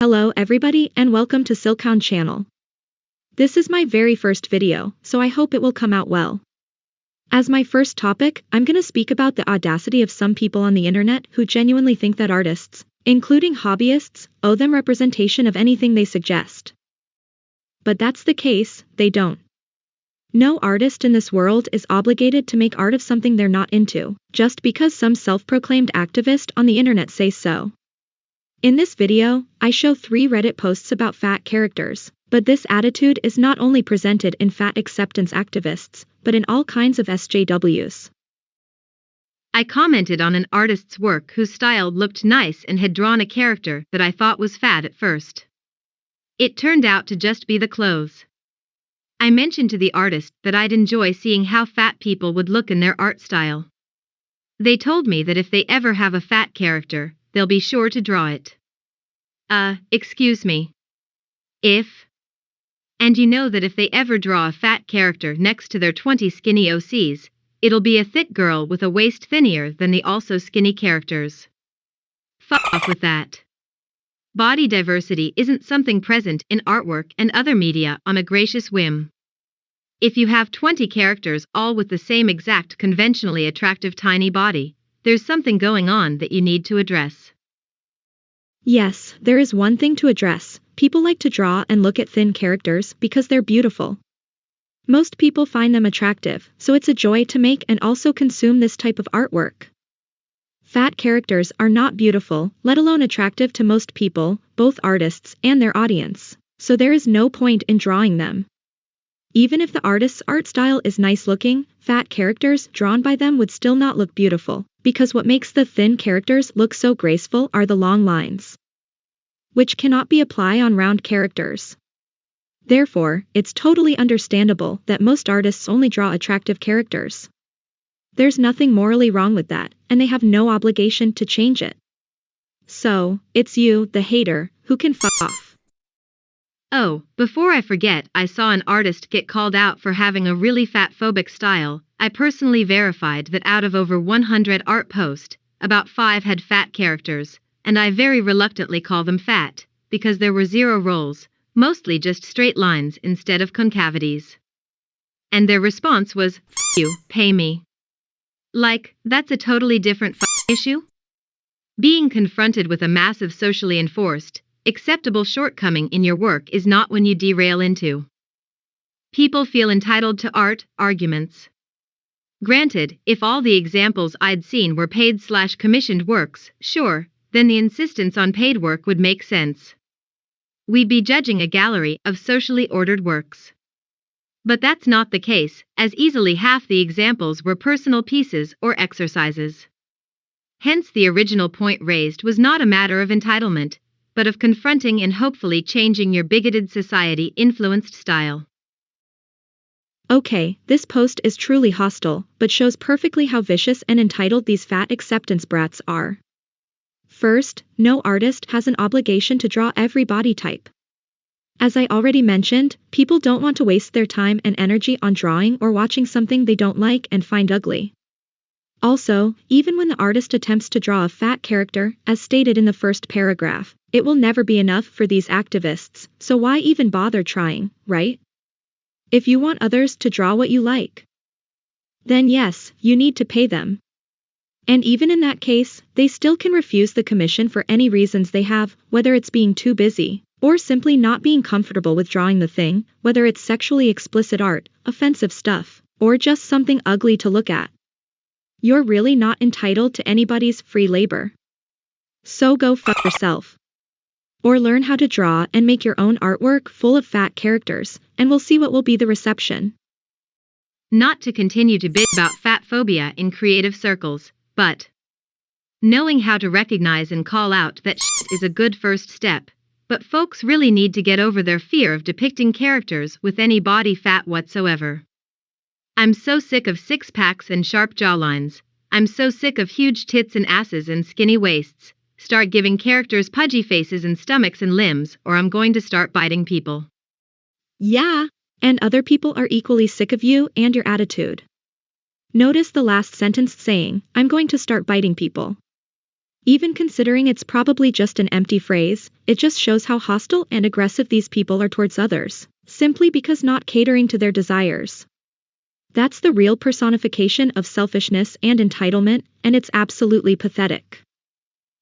Hello everybody and welcome to SilkHound channel. This is my very first video, so I hope it will come out well. As my first topic, I'm gonna speak about the audacity of some people on the internet who genuinely think that artists, including hobbyists, owe them representation of anything they suggest. But that's the case, they don't. No artist in this world is obligated to make art of something they're not into, just because some self-proclaimed activist on the internet says so. In this video, I show 3 Reddit posts about fat characters, but this attitude is not only presented in fat acceptance activists, but in all kinds of SJWs. I commented on an artist's work whose style looked nice and had drawn a character that I thought was fat at first. It turned out to just be the clothes. I mentioned to the artist that I'd enjoy seeing how fat people would look in their art style. They told me that if they ever have a fat character, they'll be sure to draw it. Excuse me. And you know that if they ever draw a fat character next to their 20 skinny OCs, it'll be a thick girl with a waist thinner than the also skinny characters. Fuck off with that. Body diversity isn't something present in artwork and other media on a gracious whim. If you have 20 characters all with the same exact conventionally attractive tiny body, there's something going on that you need to address. Yes, there is one thing to address. People like to draw and look at thin characters because they're beautiful. Most people find them attractive, so it's a joy to make and also consume this type of artwork. Fat characters are not beautiful, let alone attractive to most people, both artists and their audience, so there is no point in drawing them. Even if the artist's art style is nice looking, fat characters drawn by them would still not look beautiful, because what makes the thin characters look so graceful are the long lines, which cannot be applied on round characters. Therefore, it's totally understandable that most artists only draw attractive characters. There's nothing morally wrong with that, and they have no obligation to change it. So, it's you, the hater, who can fuck off. Oh, before I forget, I saw an artist get called out for having a really fat-phobic style. I personally verified that out of over 100 art posts, about 5 had fat characters, and I very reluctantly call them fat, because there were 0 rolls, mostly just straight lines instead of concavities. And their response was, "F you, pay me." Like, that's a totally different issue? Being confronted with a massive socially enforced, acceptable shortcoming in your work is not when you derail into "people feel entitled to art" arguments. Granted, if all the examples I'd seen were paid/commissioned works, sure, then the insistence on paid work would make sense. We'd be judging a gallery of socially ordered works. But that's not the case, as easily half the examples were personal pieces or exercises. Hence the original point raised was not a matter of entitlement, but of confronting and hopefully changing your bigoted society-influenced style. Okay, this post is truly hostile, but shows perfectly how vicious and entitled these fat acceptance brats are. First, no artist has an obligation to draw every body type. As I already mentioned, people don't want to waste their time and energy on drawing or watching something they don't like and find ugly. Also, even when the artist attempts to draw a fat character, as stated in the first paragraph, it will never be enough for these activists, so why even bother trying, right? If you want others to draw what you like, then yes, you need to pay them. And even in that case, they still can refuse the commission for any reasons they have, whether it's being too busy, or simply not being comfortable with drawing the thing, whether it's sexually explicit art, offensive stuff, or just something ugly to look at. You're really not entitled to anybody's free labor. So go fuck yourself. Or learn how to draw and make your own artwork full of fat characters, and we'll see what will be the reception. Not to continue to bitch about fat phobia in creative circles, but knowing how to recognize and call out that shit is a good first step, but folks really need to get over their fear of depicting characters with any body fat whatsoever. I'm so sick of six-packs and sharp jawlines. I'm so sick of huge tits and asses and skinny waists. Start giving characters pudgy faces and stomachs and limbs, or I'm going to start biting people. Yeah, and other people are equally sick of you and your attitude. Notice the last sentence saying, "I'm going to start biting people." Even considering it's probably just an empty phrase, it just shows how hostile and aggressive these people are towards others, simply because not catering to their desires. That's the real personification of selfishness and entitlement, and it's absolutely pathetic.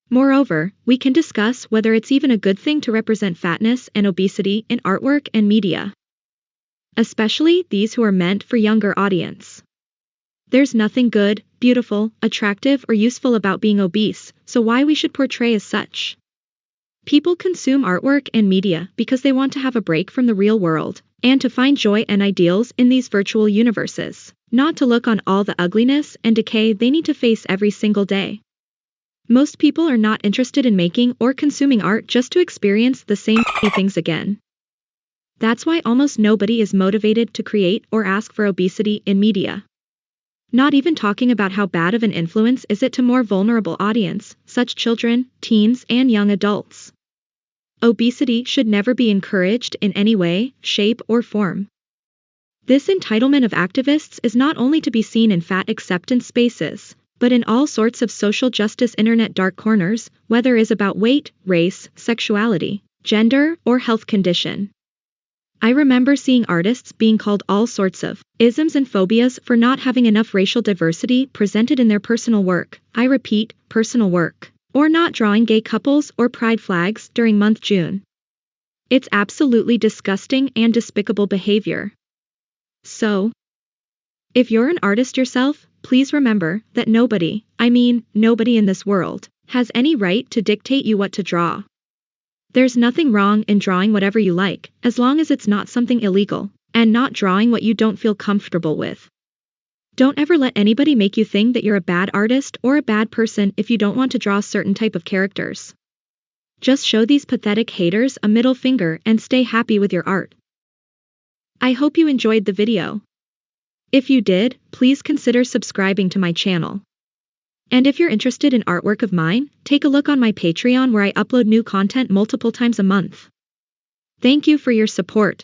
Moreover, we can discuss whether it's even a good thing to represent fatness and obesity in artwork and media, especially these who are meant for younger audience. There's nothing good, beautiful, attractive, or useful about being obese, so why we should portray as such? People consume artwork and media because they want to have a break from the real world, and to find joy and ideals in these virtual universes, not to look on all the ugliness and decay they need to face every single day. Most people are not interested in making or consuming art just to experience the same things again. That's why almost nobody is motivated to create or ask for obesity in media. Not even talking about how bad of an influence is it to more vulnerable audience, such children, teens, and young adults. Obesity should never be encouraged in any way, shape, or form. This entitlement of activists is not only to be seen in fat acceptance spaces, but in all sorts of social justice internet dark corners, whether it is about weight, race, sexuality, gender, or health condition. I remember seeing artists being called all sorts of isms and phobias for not having enough racial diversity presented in their personal work, I repeat, personal work, or not drawing gay couples or pride flags during month June. It's absolutely disgusting and despicable behavior. So, if you're an artist yourself, please remember that nobody in this world, has any right to dictate you what to draw. There's nothing wrong in drawing whatever you like, as long as it's not something illegal, and not drawing what you don't feel comfortable with. Don't ever let anybody make you think that you're a bad artist or a bad person if you don't want to draw certain type of characters. Just show these pathetic haters a middle finger and stay happy with your art. I hope you enjoyed the video. If you did, please consider subscribing to my channel. And if you're interested in artwork of mine, take a look on my Patreon where I upload new content multiple times a month. Thank you for your support.